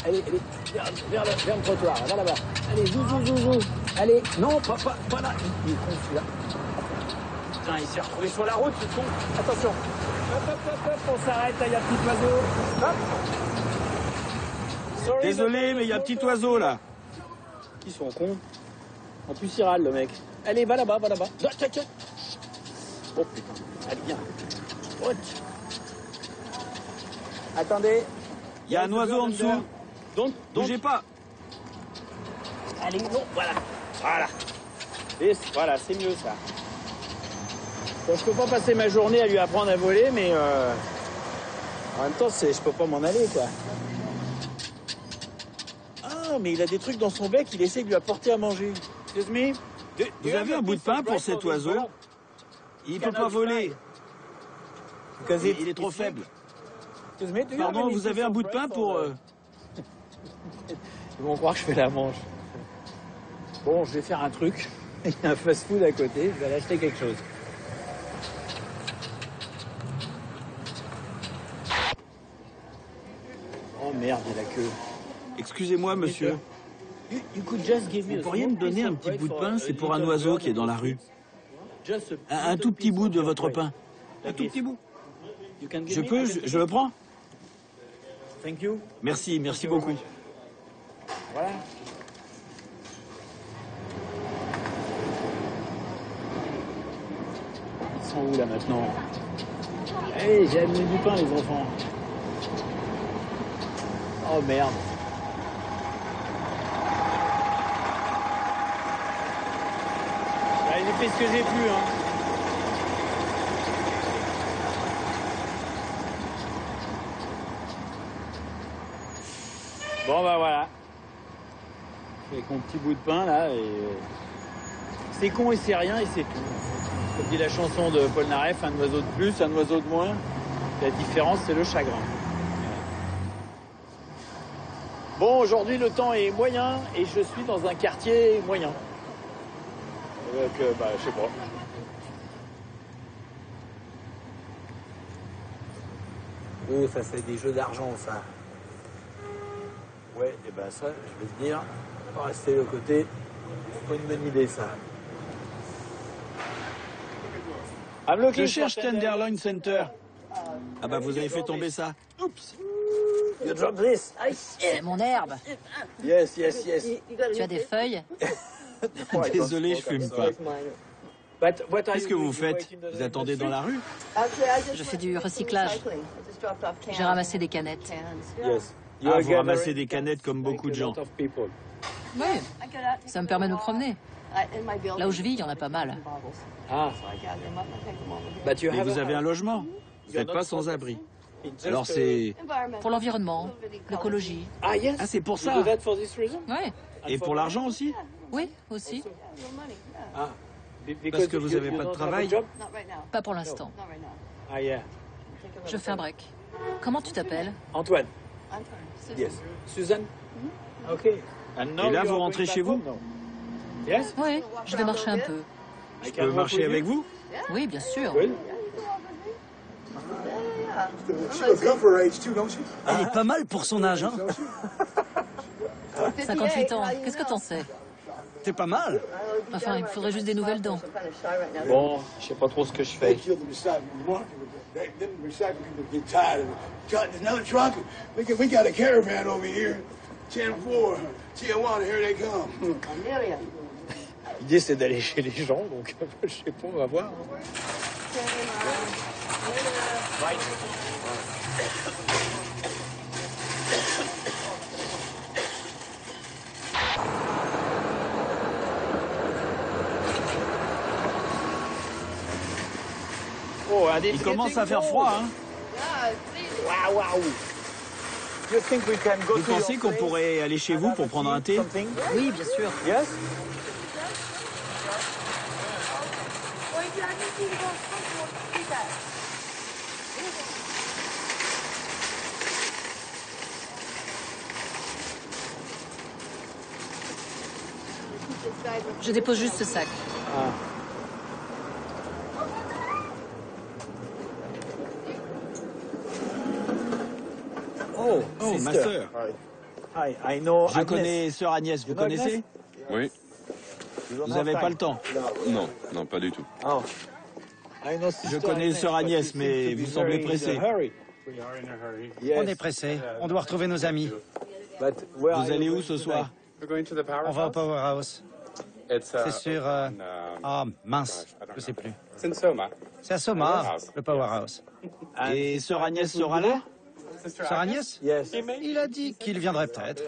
Speaker 1: Allez, vers le trottoir, va là-bas. Allez, zou. Allez, non, pas là. Il est con, celui-là. Putain, il s'est retrouvé sur la route, c'est con. Attention. Hop, on s'arrête, il y a un petit oiseau. Hop. Désolé, mais il y a un petit oiseau, là. Ils sont cons. En plus, il râle, le mec. Allez, va là-bas. Tchac. Oh, putain. Allez, viens. Attendez. Il y a un oiseau en dessous. Donc, bougez pas. Allez, non, voilà. Et voilà, c'est mieux ça. Bon, je peux pas passer ma journée à lui apprendre à voler, mais en même temps, je peux pas m'en aller, quoi. Ah, mais il a des trucs dans son bec, il essaie de lui apporter à manger. Excuse me. Vous avez un bout de pain pour cet oiseau? Il peut pas voler. Il est trop faible. Pardon, vous avez un bout de pain pour... Ils vont croire que je fais la manche. Bon, je vais faire un truc. Il y a un fast-food à côté, je vais aller acheter quelque chose. Oh merde, il y a la queue. Excusez-moi, monsieur. Vous pourriez me donner un petit bout de pain? C'est pour un oiseau qui est dans la rue. Un tout petit bout de votre pain. Un tout petit bout. Je peux, je le prends? Merci beaucoup. Voilà. Ils sont où là maintenant? Allez, j'ai amené du pain les enfants. Oh merde. J'ai fait ce que j'ai pu, hein. Bon bah voilà. Avec mon petit bout de pain là et c'est con et c'est rien et c'est tout. Comme dit la chanson de Paul Naref, un oiseau de plus, un oiseau de moins. La différence c'est le chagrin. Bon, aujourd'hui le temps est moyen et je suis dans un quartier moyen. Donc je sais pas. Oh, ça c'est des jeux d'argent ça. Ouais, et ben ça, je vais te dire, on va rester de côté. C'est pas une bonne idée ça. Je cherche Tenderloin Center. Ah bah vous avez fait tomber ça. Oups. You drop this.
Speaker 10: C'est mon herbe.
Speaker 1: Yes.
Speaker 10: Tu as des feuilles?
Speaker 1: Désolé, je fume pas. Qu'est-ce que vous faites? Vous attendez dans la rue?
Speaker 10: Je fais du recyclage. J'ai ramassé des canettes.
Speaker 1: Ah, vous ramassez des canettes comme beaucoup de gens.
Speaker 10: Oui, ça me permet de me promener. Là où je vis, il y en a pas mal.
Speaker 1: Ah. Mais vous avez un logement. Vous n'êtes pas sans abri. Alors c'est...
Speaker 10: Pour l'environnement, l'écologie.
Speaker 1: Ah, c'est pour ça?
Speaker 10: Oui.
Speaker 1: Et pour l'argent aussi?
Speaker 10: Oui, aussi.
Speaker 6: Parce que vous n'avez pas de travail?
Speaker 10: Pas pour l'instant.
Speaker 1: Ah, yeah.
Speaker 10: Je fais un break. Comment tu t'appelles?
Speaker 1: Antoine. Yes. Suzanne? OK.
Speaker 6: Et là, vous rentrez chez vous?
Speaker 1: Yes?
Speaker 10: Oui, je vais marcher un peu.
Speaker 6: Je peux marcher avec vous?
Speaker 10: Oui, bien sûr.
Speaker 6: Elle est pas mal pour son âge, hein?
Speaker 10: 58 ans, qu'est-ce que t'en sais?
Speaker 6: T'es pas mal.
Speaker 10: Enfin, il me faudrait juste des nouvelles dents.
Speaker 1: Bon, je sais pas trop ce que je fais.
Speaker 3: We got a caravan over here. 10-4, Tijuana, here they come.
Speaker 1: L'idée, c'est d'aller chez les gens, donc je sais pas, on va voir. Oh,
Speaker 6: il commence à faire froid, hein?
Speaker 1: Waouh!
Speaker 6: Vous pensez qu'on pourrait aller chez vous pour prendre un thé?
Speaker 10: Oui, bien sûr.
Speaker 1: Yes?
Speaker 10: Je dépose juste ce sac.
Speaker 6: Oh, ma sœur. Je connais sœur Agnès, vous connaissez?
Speaker 11: Oui.
Speaker 6: Vous n'avez pas le temps?
Speaker 11: Non, non, pas du tout.
Speaker 6: Je connais sœur Agnès, mais vous semblez pressé.
Speaker 14: On est pressé. On doit retrouver nos amis.
Speaker 6: Vous allez où ce soir?
Speaker 14: On va au Powerhouse. C'est sur... Ah, mince, je sais plus. C'est à Soma, le Powerhouse.
Speaker 6: Et sœur Agnès sera là?
Speaker 14: Sœur Agnès? Il a dit qu'il viendrait peut-être.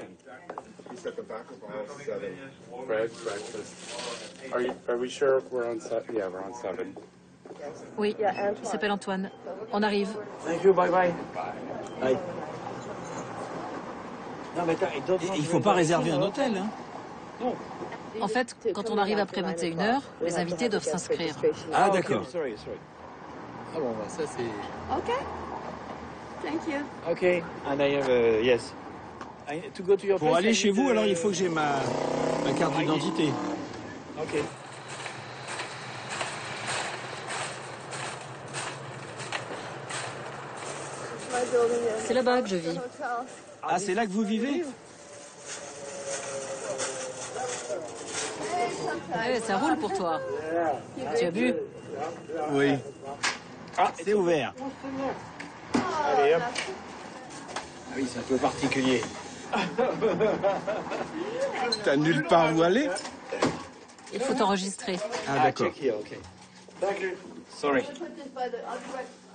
Speaker 10: Oui, il s'appelle Antoine. On arrive.
Speaker 1: Thank you, bye bye. Bye. Non, mais
Speaker 6: il faut pas réserver un hôtel, hein?
Speaker 1: Non.
Speaker 10: En fait, quand on arrive après 21h, les invités doivent s'inscrire.
Speaker 6: Ah, d'accord.
Speaker 1: Sorry.
Speaker 4: Ah bon, bah, ça c'est...
Speaker 15: OK. Thank you.
Speaker 1: OK. And I have, yes. To go to your
Speaker 6: Pour
Speaker 1: place,
Speaker 6: aller
Speaker 1: I
Speaker 6: chez
Speaker 1: need,
Speaker 6: vous, alors il faut que j'ai ma carte d'identité.
Speaker 1: OK.
Speaker 10: C'est là-bas que je vis.
Speaker 6: Ah, c'est là que vous vivez?
Speaker 10: Ça roule pour toi. Tu as bu?
Speaker 6: Oui. Ah, c'est ouvert.
Speaker 1: Allez, hop. Ah oui, c'est un peu particulier.
Speaker 2: T'as nulle part où aller?
Speaker 10: Il faut t'enregistrer.
Speaker 6: Ah, d'accord.
Speaker 1: Check here, OK. Thank you. Sorry.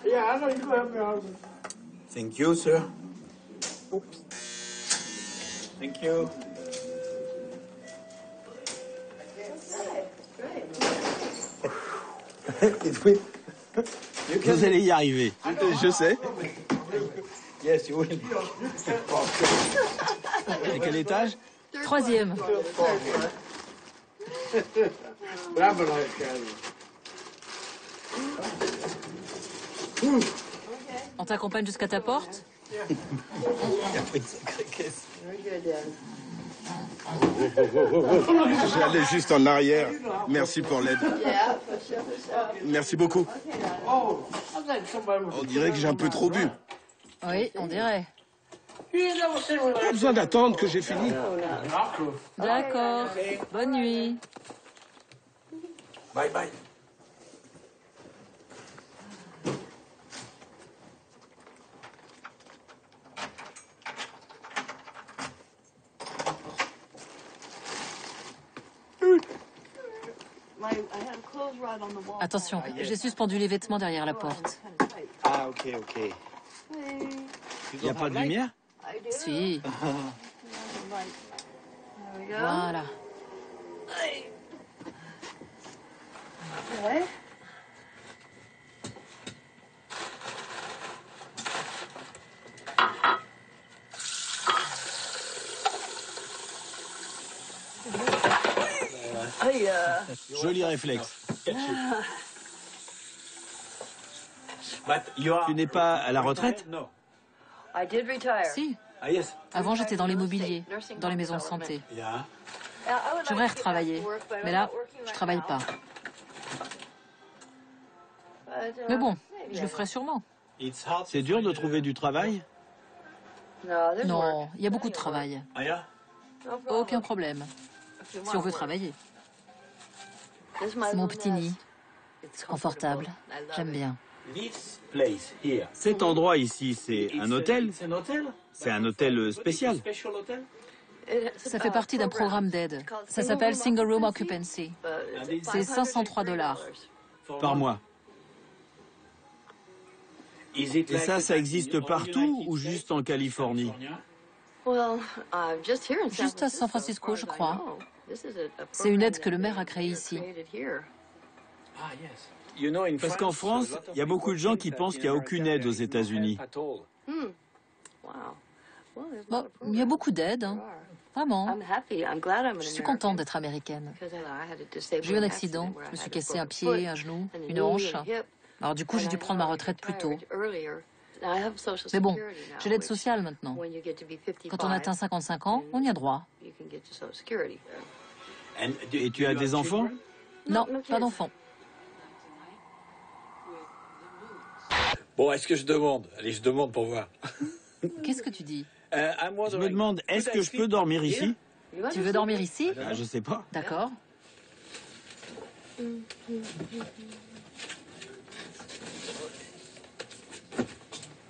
Speaker 1: Yeah, I know you can help me out. Thank you, sir. Oops. Thank you.
Speaker 6: Vous allez y arriver.
Speaker 2: Je sais.
Speaker 1: Yes, you will.
Speaker 6: À quel étage?
Speaker 10: 3e. On t'accompagne jusqu'à ta porte?
Speaker 1: Il a pris une sacrée caisse.
Speaker 2: J'allais juste en arrière. Merci pour l'aide. Merci beaucoup. On dirait que j'ai un peu trop bu.
Speaker 10: Oui, on dirait.
Speaker 2: Pas besoin d'attendre que j'ai fini.
Speaker 10: D'accord. Bonne nuit.
Speaker 1: Bye bye.
Speaker 10: Attention, j'ai suspendu les vêtements derrière la porte.
Speaker 1: Ah, OK.
Speaker 6: Il n'y a pas de lumière?
Speaker 10: Si. Voilà.
Speaker 1: Joli réflexe. Tu n'es pas à la retraite?
Speaker 10: Si. Avant, j'étais dans l'immobilier, dans les maisons de santé. J'aimerais retravailler, mais là, je travaille pas. Mais bon, je le ferai sûrement.
Speaker 1: C'est dur de trouver du travail?
Speaker 10: Non, il y a beaucoup de travail. Aucun problème, si on veut travailler. C'est mon petit nid. C'est confortable. J'aime bien.
Speaker 1: Cet endroit ici, c'est un hôtel? C'est un hôtel spécial?
Speaker 10: Ça fait partie d'un programme d'aide. Ça s'appelle Single Room Occupancy. C'est $503.
Speaker 1: Par mois. Et ça existe partout ou juste en Californie?
Speaker 10: Juste à San Francisco, je crois. C'est une aide que le maire a créée ici.
Speaker 1: Parce qu'en France, il y a beaucoup de gens qui pensent qu'il n'y a aucune aide aux États-Unis.
Speaker 10: Bon, il y a beaucoup d'aides, hein. Vraiment. Je suis contente d'être américaine. J'ai eu un accident. Je me suis cassé un pied, un genou, une hanche. Alors du coup, j'ai dû prendre ma retraite plus tôt. Mais bon, j'ai l'aide sociale maintenant. Quand on atteint 55 ans, on y a droit.
Speaker 1: Et tu as des enfants?
Speaker 10: Non, pas d'enfants.
Speaker 4: Bon, est-ce que je demande? Allez, je demande pour voir.
Speaker 10: Qu'est-ce que tu dis?
Speaker 1: Je me demande, est-ce que je peux dormir ici?
Speaker 10: Tu veux dormir ici?
Speaker 1: Je sais pas.
Speaker 10: D'accord.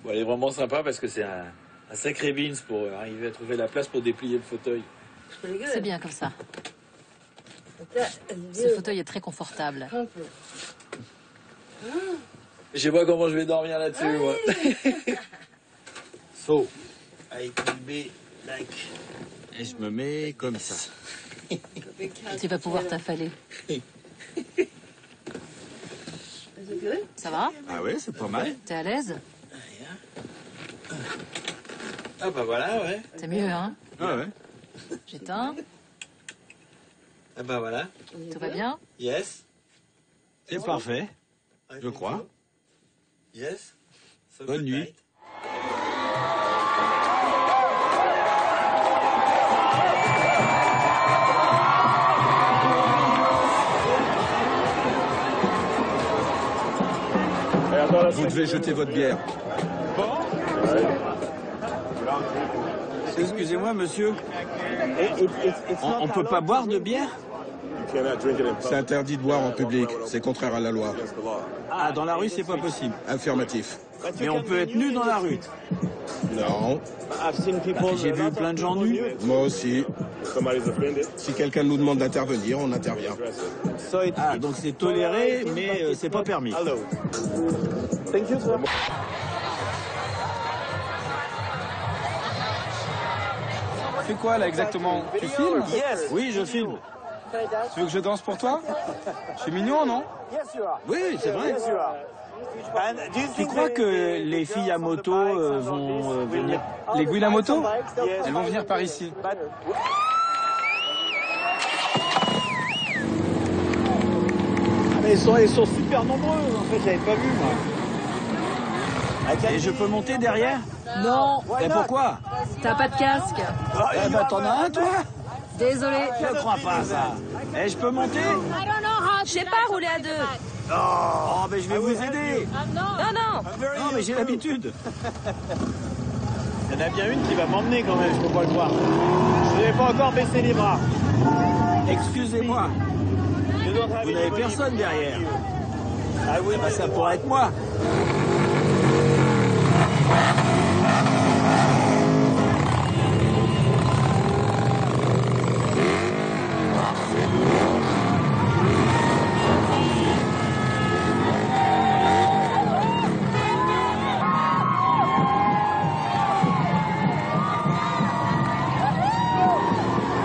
Speaker 4: Bon, elle est vraiment sympa parce que c'est un sacré beans pour arriver à trouver la place pour déplier le fauteuil.
Speaker 10: C'est bien comme ça. Ce fauteuil est très confortable.
Speaker 4: Je sais pas comment je vais dormir là-dessus, moi.
Speaker 1: So, I can be like... Et je me mets comme ça.
Speaker 10: Tu vas pouvoir t'affaler. Ça va?
Speaker 1: Ah ouais, c'est pas mal.
Speaker 10: T'es à l'aise?
Speaker 4: Ah bah voilà, ouais.
Speaker 10: C'est mieux, hein?
Speaker 1: Ah ouais.
Speaker 10: J'éteins.
Speaker 4: Ah bah voilà.
Speaker 10: Tout va bien?
Speaker 4: Yes.
Speaker 1: C'est parfait, je crois.
Speaker 4: Yes.
Speaker 1: Bonne nuit.
Speaker 2: Vous devez jeter votre bière.
Speaker 1: Excusez-moi, monsieur. On peut pas boire de bière?
Speaker 2: C'est interdit de boire en public. C'est contraire à la loi.
Speaker 1: Ah, dans la rue, c'est pas possible.
Speaker 2: Affirmatif.
Speaker 1: Mais on peut être nu dans la rue.
Speaker 2: Non.
Speaker 1: J'ai vu plein de gens nus.
Speaker 2: Moi aussi. Si quelqu'un nous demande d'intervenir, on intervient.
Speaker 1: Ah, donc c'est toléré, mais c'est pas permis.
Speaker 5: Tu fais quoi là exactement? Tu filmes?
Speaker 1: Oui, je filme.
Speaker 5: Tu veux que je danse pour toi? Je suis mignon, non?
Speaker 1: Oui, c'est vrai. Tu crois que les filles à moto vont venir?
Speaker 5: Les Gouines à moto? Elles vont venir par ici.
Speaker 1: Mais ils sont super nombreux, en fait, j'avais pas vu, moi. Et je peux monter derrière?
Speaker 10: Non.
Speaker 1: Mais pourquoi?
Speaker 10: T'as pas de casque?
Speaker 1: Eh ben, t'en as un, toi?
Speaker 10: Désolé.
Speaker 1: Je crois pas, ça. Et je peux monter?
Speaker 12: Je sais pas rouler à deux.
Speaker 1: Oh, mais je vais vous aider.
Speaker 12: Non, non.
Speaker 1: Non, mais j'ai l'habitude. Il y en a bien une qui va m'emmener quand même, je peux pas le voir. Je n'ai pas encore baissé les bras. Excusez-moi. Vous n'avez personne derrière. Ah oui, bah ça pourrait être moi.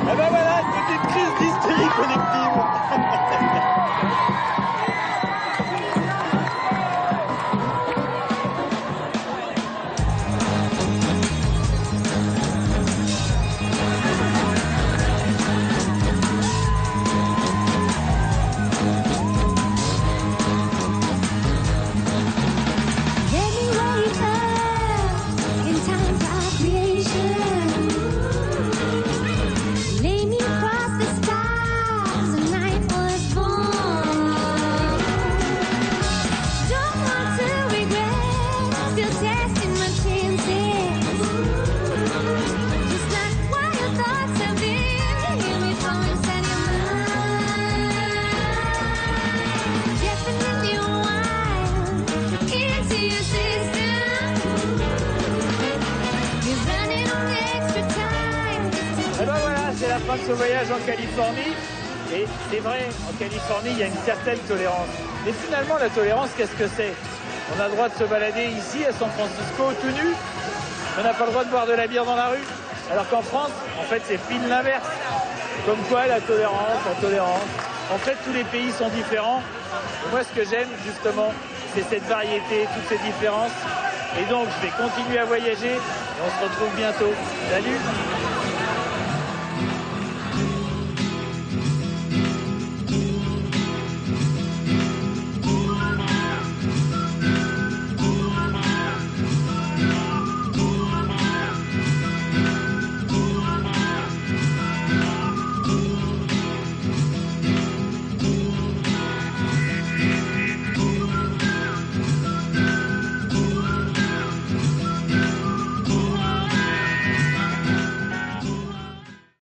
Speaker 1: Eh ben voilà, une petite crise d'hystérie collective. la fin de ce voyage en Californie. Et c'est vrai, en Californie, il y a une certaine tolérance. Mais finalement, la tolérance, qu'est-ce que c'est? On a le droit de se balader ici, à San Francisco, tout nu. On n'a pas le droit de boire de la bière dans la rue. Alors qu'en France, en fait, c'est pile l'inverse. Comme quoi, la tolérance. En fait, tous les pays sont différents. Et moi, ce que j'aime, justement, c'est cette variété, toutes ces différences. Et donc, je vais continuer à voyager. Et on se retrouve bientôt. Salut!